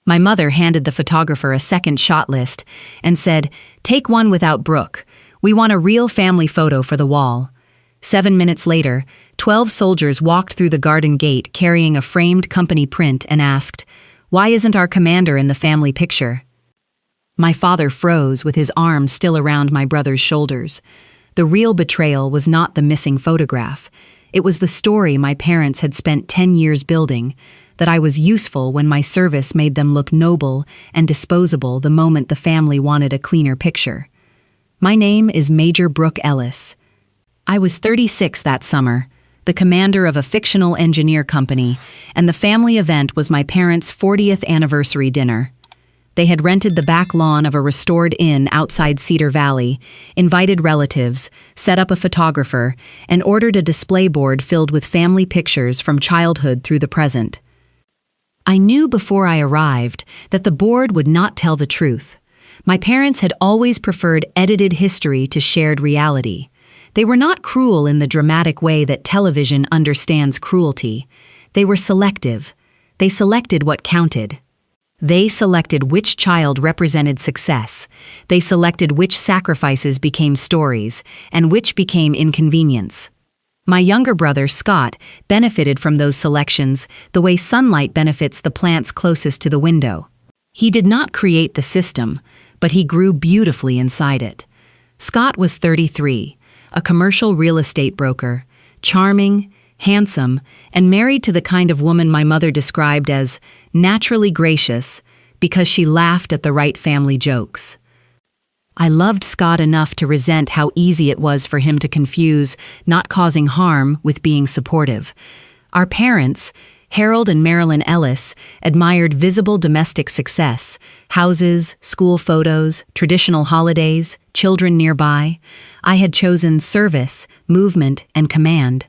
My mother handed the photographer a second shot list and said, "Take one without Brooke. We want a real family photo for the wall." 7 minutes later, 12 soldiers walked through the garden gate carrying a framed company print and asked, "Why isn't our commander in the family picture?" My father froze with his arms still around my brother's shoulders. The real betrayal was not the missing photograph. It was the story my parents had spent 10 years building, that I was useful when my service made them look noble and disposable the moment the family wanted a cleaner picture. My name is Major Brooke Ellis. I was 36 that summer, the commander of a fictional engineer company, and the family event was my parents' 40th anniversary dinner. They had rented the back lawn of a restored inn outside Cedar Valley, invited relatives, set up a photographer, and ordered a display board filled with family pictures from childhood through the present. I knew before I arrived that the board would not tell the truth. My parents had always preferred edited history to shared reality. They were not cruel in the dramatic way that television understands cruelty. They were selective. They selected what counted. They selected which child represented success. They selected which sacrifices became stories, and which became inconvenience. My younger brother, Scott, benefited from those selections the way sunlight benefits the plants closest to the window. He did not create the system, but he grew beautifully inside it. Scott was 33, a commercial real estate broker, charming, handsome, and married to the kind of woman my mother described as naturally gracious because she laughed at the right family jokes. I loved Scott enough to resent how easy it was for him to confuse not causing harm with being supportive. Our parents, Harold and Marilyn Ellis, admired visible domestic success, houses, school photos, traditional holidays, children nearby. I had chosen service, movement, and command.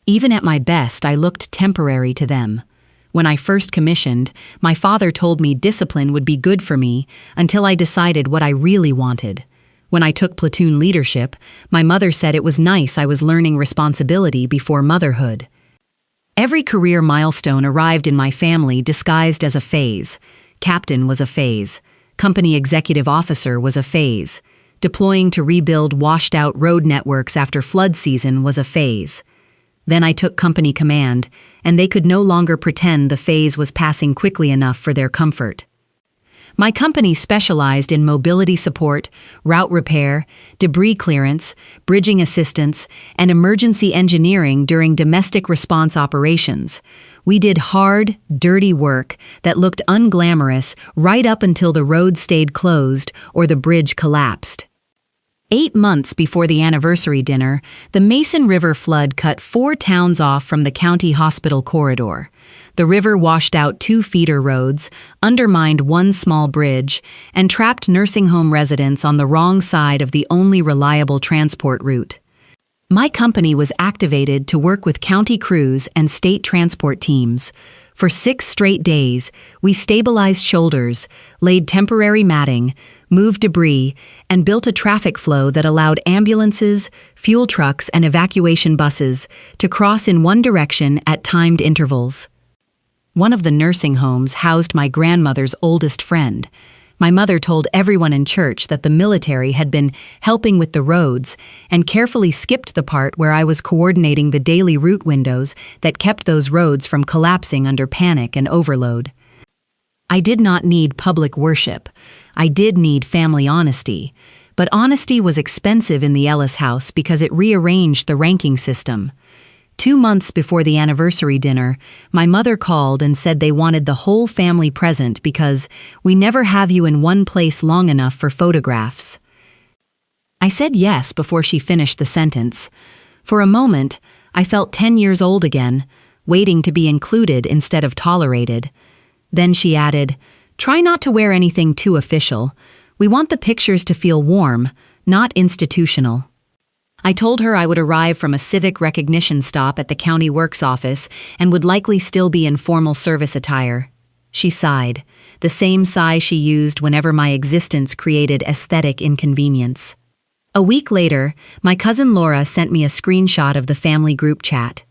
Even at my best, I looked temporary to them. When I first commissioned, my father told me discipline would be good for me until I decided what I really wanted. When I took platoon leadership, my mother said it was nice I was learning responsibility before motherhood. Every career milestone arrived in my family disguised as a phase. Captain was a phase. Company executive officer was a phase. Deploying to rebuild washed-out road networks after flood season was a phase. Then I took company command, and they could no longer pretend the phase was passing quickly enough for their comfort. My company specialized in mobility support, route repair, debris clearance, bridging assistance, and emergency engineering during domestic response operations. We did hard, dirty work that looked unglamorous right up until the road stayed closed or the bridge collapsed. 8 months before the anniversary dinner, the Mason River flood cut 4 towns off from the county hospital corridor. The river washed out 2 feeder roads, undermined 1 small bridge, and trapped nursing home residents on the wrong side of the only reliable transport route. My company was activated to work with county crews and state transport teams. For 6 straight days, we stabilized shoulders, laid temporary matting, moved debris, and built a traffic flow that allowed ambulances, fuel trucks, and evacuation buses to cross in one direction at timed intervals. One of the nursing homes housed my grandmother's oldest friend. My mother told everyone in church that the military had been helping with the roads and carefully skipped the part where I was coordinating the daily route windows that kept those roads from collapsing under panic and overload. I did not need public worship. I did need family honesty. But honesty was expensive in the Ellis house because it rearranged the ranking system. 2 months before the anniversary dinner, my mother called and said they wanted the whole family present because we never have you in one place long enough for photographs. I said yes before she finished the sentence. For a moment, I felt 10 years old again, waiting to be included instead of tolerated. Then she added, "Try not to wear anything too official. We want the pictures to feel warm, not institutional." I told her I would arrive from a civic recognition stop at the county works office and would likely still be in formal service attire. She sighed, the same sigh she used whenever my existence created aesthetic inconvenience. A week later, my cousin Laura sent me a screenshot of the family group chat.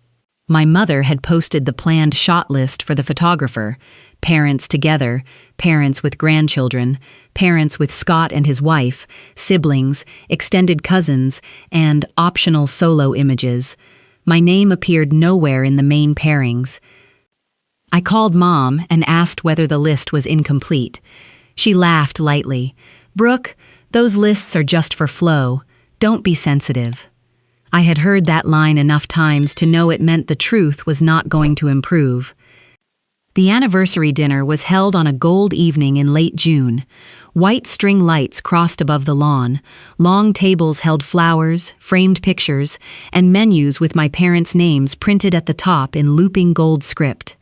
My mother had posted the planned shot list for the photographer, parents together, parents with grandchildren, parents with Scott and his wife, siblings, extended cousins, and optional solo images. My name appeared nowhere in the main pairings. I called Mom and asked whether the list was incomplete. She laughed lightly. "Brooke, those lists are just for flow. Don't be sensitive." I had heard that line enough times to know it meant the truth was not going to improve. The anniversary dinner was held on a gold evening in late June. White string lights crossed above the lawn, long tables held flowers, framed pictures, and menus with my parents' names printed at the top in looping gold script.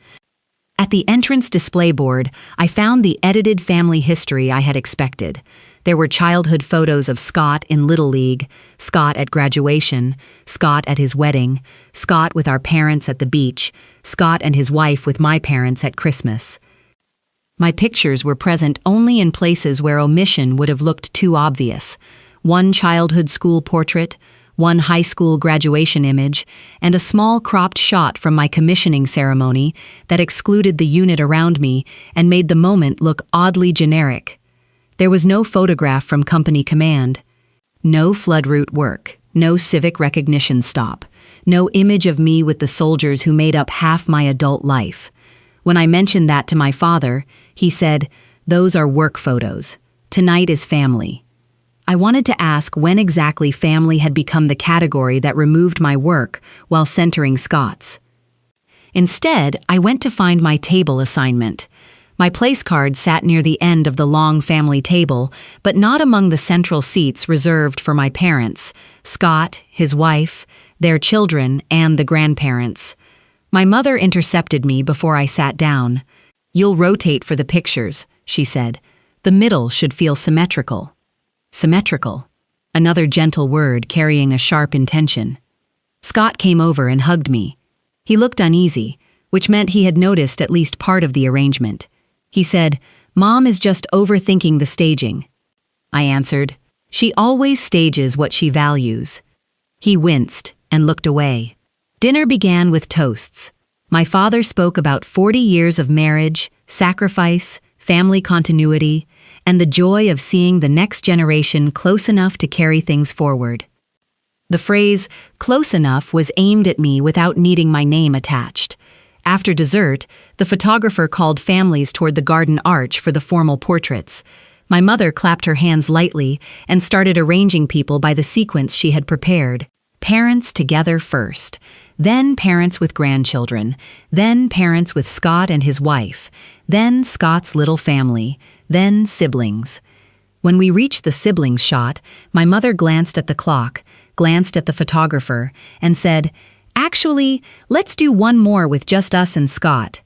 At the entrance display board, I found the edited family history I had expected. There were childhood photos of Scott in Little League, Scott at graduation, Scott at his wedding, Scott with our parents at the beach, Scott and his wife with my parents at Christmas. My pictures were present only in places where omission would have looked too obvious. One childhood school portrait, one high school graduation image, and a small cropped shot from my commissioning ceremony that excluded the unit around me and made the moment look oddly generic. There was no photograph from company command, no flood route work, no civic recognition stop, no image of me with the soldiers who made up half my adult life. When I mentioned that to my father, he said, "Those are work photos. Tonight is family." I wanted to ask when exactly family had become the category that removed my work while centering Scott's. Instead, I went to find my table assignment. My place card sat near the end of the long family table, but not among the central seats reserved for my parents, Scott, his wife, their children, and the grandparents. My mother intercepted me before I sat down. "You'll rotate for the pictures," she said. "The middle should feel symmetrical." Symmetrical. Another gentle word carrying a sharp intention. Scott came over and hugged me. He looked uneasy, which meant he had noticed at least part of the arrangement. He said, "Mom is just overthinking the staging." I answered, "She always stages what she values." He winced and looked away. Dinner began with toasts. My father spoke about 40 years of marriage, sacrifice, family continuity, and the joy of seeing the next generation close enough to carry things forward. The phrase, "close enough," was aimed at me without needing my name attached. After dessert, the photographer called families toward the garden arch for the formal portraits. My mother clapped her hands lightly and started arranging people by the sequence she had prepared. Parents together first, then parents with grandchildren, then parents with Scott and his wife, then Scott's little family, then siblings. When we reached the siblings shot, my mother glanced at the clock, glanced at the photographer, and said, "Actually, let's do one more with just us and Scott.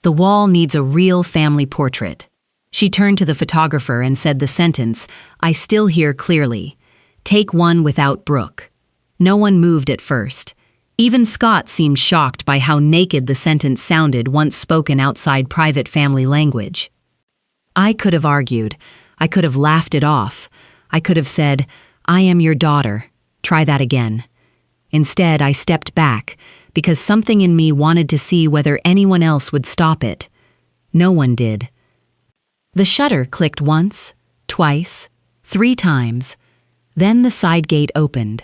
The wall needs a real family portrait." She turned to the photographer and said the sentence I still hear clearly, "Take one without Brooke." No one moved at first. Even Scott seemed shocked by how naked the sentence sounded once spoken outside private family language. I could have argued. I could have laughed it off. I could have said, "I am your daughter. Try that again." Instead, I stepped back because something in me wanted to see whether anyone else would stop it. No one did. The shutter clicked once, twice, 3 times. Then the side gate opened.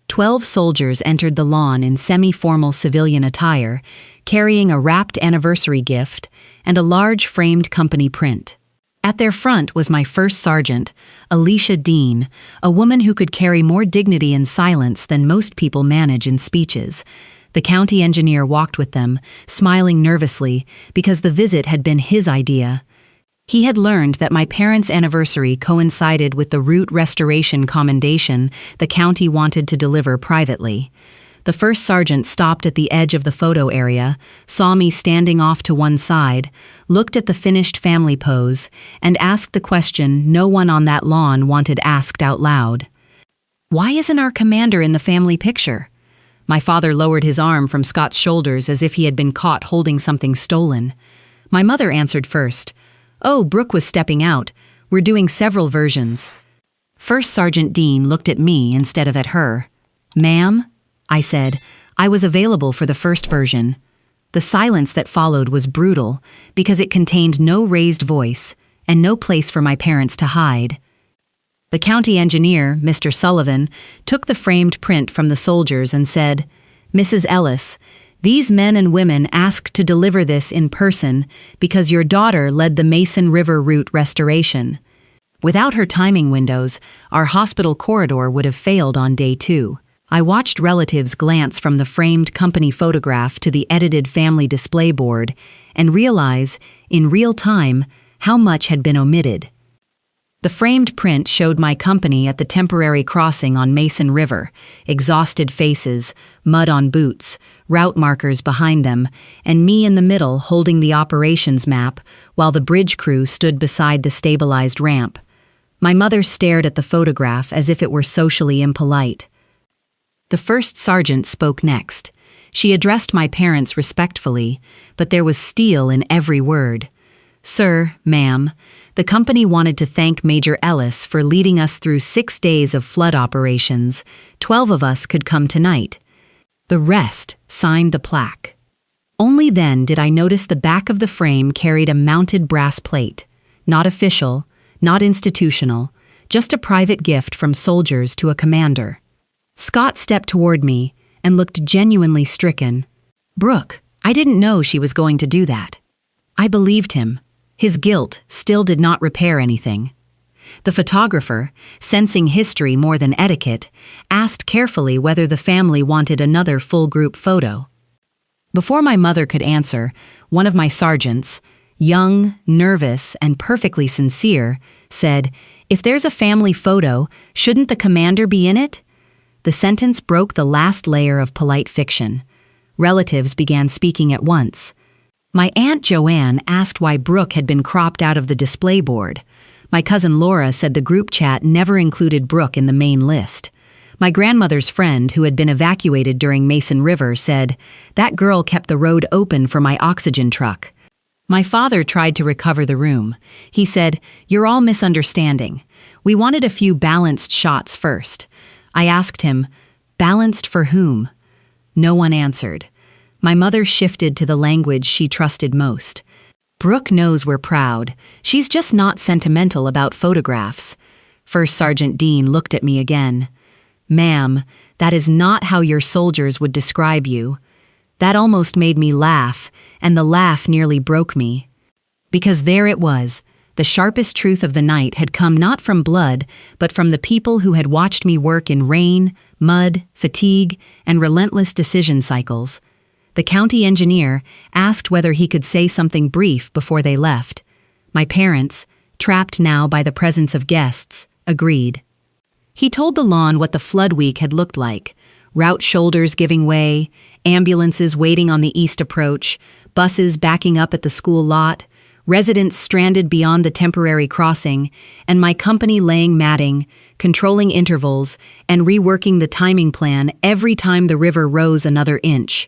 12 soldiers entered the lawn in semi-formal civilian attire, carrying a wrapped anniversary gift and a large framed company print. At their front was my first sergeant, Alicia Dean, a woman who could carry more dignity in silence than most people manage in speeches. The county engineer walked with them, smiling nervously, because the visit had been his idea. He had learned that my parents' anniversary coincided with the route restoration commendation the county wanted to deliver privately. The first sergeant stopped at the edge of the photo area, saw me standing off to one side, looked at the finished family pose, and asked the question no one on that lawn wanted asked out loud. "Why isn't our commander in the family picture?" My father lowered his arm from Scott's shoulders as if he had been caught holding something stolen. My mother answered first. "Oh, Brooke was stepping out. We're doing several versions." First Sergeant Dean looked at me instead of at her. "Ma'am?" I said. I was available for the first version. The silence that followed was brutal because it contained no raised voice and no place for my parents to hide. The county engineer, Mr. Sullivan, took the framed print from the soldiers and said, "Mrs. Ellis, these men and women asked to deliver this in person because your daughter led the Mason River route restoration. Without her timing windows, our hospital corridor would have failed on day 2. I watched relatives glance from the framed company photograph to the edited family display board and realize, in real time, how much had been omitted. The framed print showed my company at the temporary crossing on Mason River, exhausted faces, mud on boots, route markers behind them, and me in the middle holding the operations map while the bridge crew stood beside the stabilized ramp. My mother stared at the photograph as if it were socially impolite. The first sergeant spoke next. She addressed my parents respectfully, but there was steel in every word. "Sir, ma'am, the company wanted to thank Major Ellis for leading us through 6 days of flood operations. 12 of us could come tonight. The rest signed the plaque." Only then did I notice the back of the frame carried a mounted brass plate. Not official, not institutional, just a private gift from soldiers to a commander. Scott stepped toward me and looked genuinely stricken. "Brooke, I didn't know she was going to do that." I believed him. His guilt still did not repair anything. The photographer, sensing history more than etiquette, asked carefully whether the family wanted another full group photo. Before my mother could answer, one of my sergeants, young, nervous, and perfectly sincere, said, "If there's a family photo, shouldn't the commander be in it?" The sentence broke the last layer of polite fiction. Relatives began speaking at once. My Aunt Joanne asked why Brooke had been cropped out of the display board. My cousin Laura said the group chat never included Brooke in the main list. My grandmother's friend, who had been evacuated during Mason River, said, "That girl kept the road open for my oxygen truck." My father tried to recover the room. He said, "You're all misunderstanding. We wanted a few balanced shots first." I asked him, "Balanced for whom?" No one answered. My mother shifted to the language she trusted most. "Brooke knows we're proud. She's just not sentimental about photographs." First Sergeant Dean looked at me again. "Ma'am, that is not how your soldiers would describe you." That almost made me laugh, and the laugh nearly broke me. Because there it was. The sharpest truth of the night had come not from blood, but from the people who had watched me work in rain, mud, fatigue, and relentless decision cycles. The county engineer asked whether he could say something brief before they left. My parents, trapped now by the presence of guests, agreed. He told the lawn what the flood week had looked like: route shoulders giving way, ambulances waiting on the east approach, buses backing up at the school lot, residents stranded beyond the temporary crossing, and my company laying matting, controlling intervals, and reworking the timing plan every time the river rose another inch.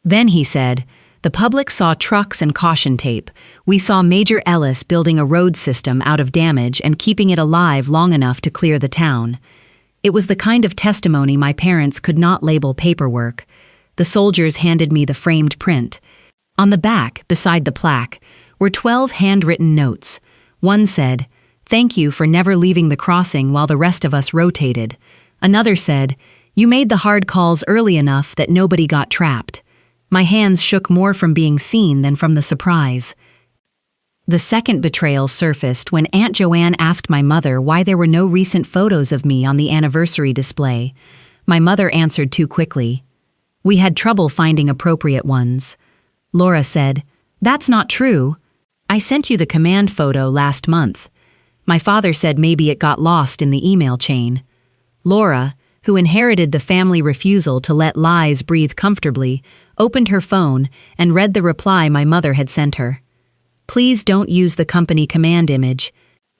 Then he said, "The public saw trucks and caution tape. We saw Major Ellis building a road system out of damage and keeping it alive long enough to clear the town." It was the kind of testimony my parents could not label paperwork. The soldiers handed me the framed print. On the back, beside the plaque, were 12 handwritten notes. One said, "Thank you for never leaving the crossing while the rest of us rotated." Another said, "You made the hard calls early enough that nobody got trapped." My hands shook more from being seen than from the surprise. The second betrayal surfaced when Aunt Joanne asked my mother why there were no recent photos of me on the anniversary display. My mother answered too quickly. "We had trouble finding appropriate ones." Laura said, "That's not true. I sent you the command photo last month." My father said maybe it got lost in the email chain. Laura, who inherited the family refusal to let lies breathe comfortably, opened her phone and read the reply my mother had sent her. "Please don't use the company command image.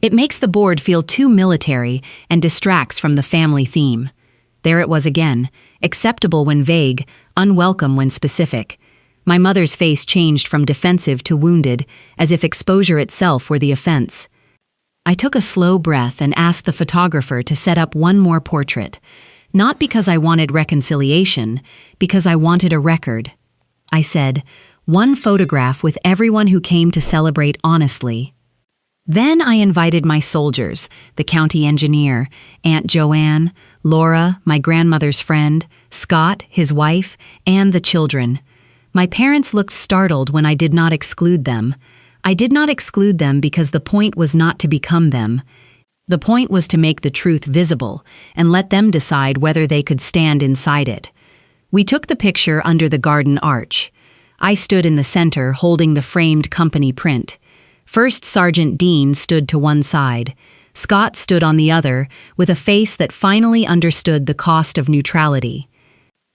It makes the board feel too military and distracts from the family theme." There it was again, acceptable when vague, unwelcome when specific. My mother's face changed from defensive to wounded, as if exposure itself were the offense. I took a slow breath and asked the photographer to set up one more portrait, not because I wanted reconciliation, because I wanted a record. I said. One photograph with everyone who came to celebrate honestly. Then I invited my soldiers, the county engineer, Aunt Joanne, Laura, my grandmother's friend, Scott, his wife, and the children. My parents looked startled when I did not exclude them. I did not exclude them because the point was not to become them. The point was to make the truth visible and let them decide whether they could stand inside it. We took the picture under the garden arch. I stood in the center holding the framed company print. First Sergeant Dean stood to one side. Scott stood on the other, with a face that finally understood the cost of neutrality.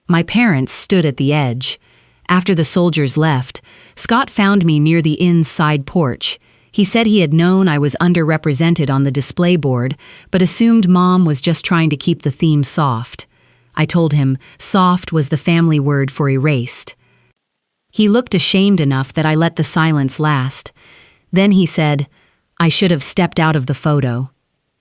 My parents stood at the edge. After the soldiers left, Scott found me near the inn's side porch. He said he had known I was underrepresented on the display board, but assumed Mom was just trying to keep the theme soft. I told him soft was the family word for erased. He looked ashamed enough that I let the silence last. Then he said, "I should have stepped out of the photo."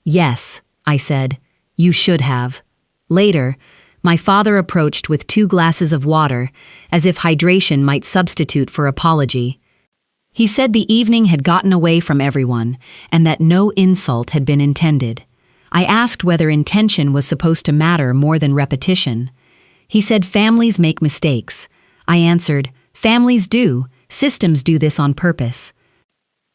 "Yes," I said, "you should have." Later, my father approached with 2 glasses of water, as if hydration might substitute for apology. He said the evening had gotten away from everyone, and that no insult had been intended. I asked whether intention was supposed to matter more than repetition. He said families make mistakes. I answered, families do, systems do this on purpose.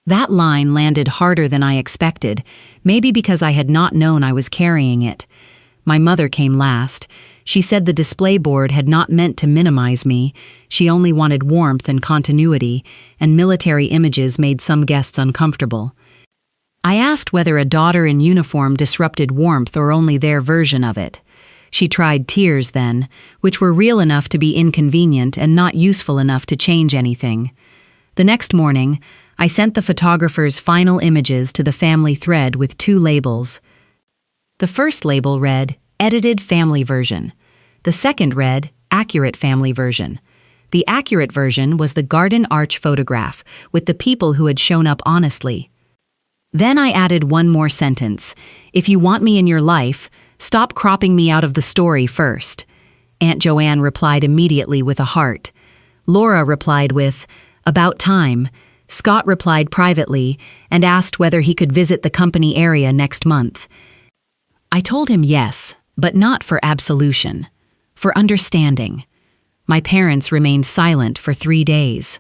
That line landed harder than I expected, maybe because I had not known I was carrying it. My mother came last. She said the display board had not meant to minimize me. She only wanted warmth and continuity, and military images made some guests uncomfortable. I asked whether a daughter in uniform disrupted warmth or only their version of it. She tried tears then, which were real enough to be inconvenient and not useful enough to change anything. The next morning, I sent the photographer's final images to the family thread with 2 labels. The first label read, Edited Family Version. The second read, Accurate Family Version. The accurate version was the garden arch photograph with the people who had shown up honestly. Then I added one more sentence. If you want me in your life, stop cropping me out of the story first. Aunt Joanne replied immediately with a heart. Laura replied with, About time. Scott replied privately and asked whether he could visit the company area next month. I told him yes, but not for absolution, for understanding. My parents remained silent for 3 days.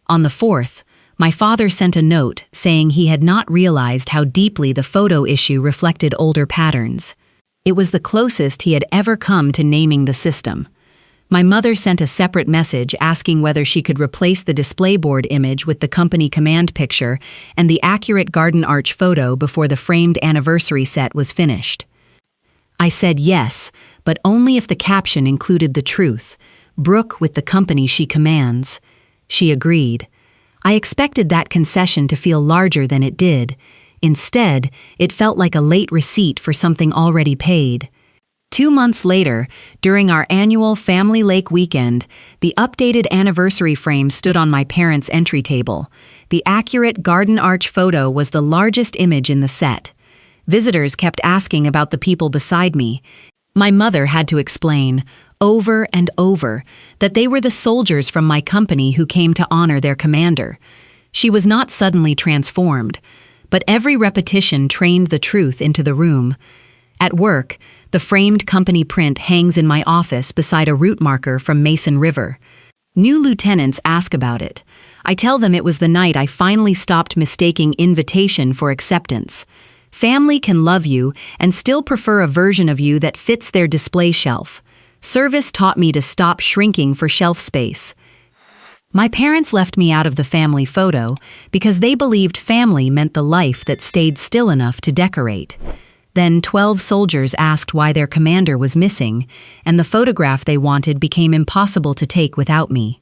On the 4th, my father sent a note saying he had not realized how deeply the photo issue reflected older patterns. It was the closest he had ever come to naming the system. My mother sent a separate message asking whether she could replace the display board image with the company command picture and the accurate garden arch photo before the framed anniversary set was finished. I said yes, but only if the caption included the truth, Brooke with the company she commands. She agreed. I expected that concession to feel larger than it did. Instead, it felt like a late receipt for something already paid. 2 months later, during our annual Family Lake weekend, the updated anniversary frame stood on my parents' entry table. The accurate garden arch photo was the largest image in the set. Visitors kept asking about the people beside me. My mother had to explain, over and over, that they were the soldiers from my company who came to honor their commander. She was not suddenly transformed, but every repetition trained the truth into the room. At work, the framed company print hangs in my office beside a route marker from Mason River. New lieutenants ask about it. I tell them it was the night I finally stopped mistaking invitation for acceptance. Family can love you and still prefer a version of you that fits their display shelf. Service taught me to stop shrinking for shelf space. My parents left me out of the family photo because they believed family meant the life that stayed still enough to decorate. Then 12 soldiers asked why their commander was missing, and the photograph they wanted became impossible to take without me.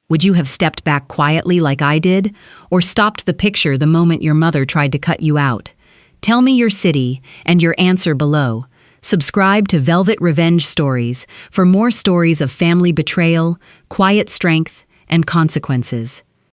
Would you have stepped back quietly like I did, or stopped the picture the moment your mother tried to cut you out? Tell me your city and your answer below. Subscribe to Velvet Revenge Stories for more stories of family betrayal, quiet strength, and consequences.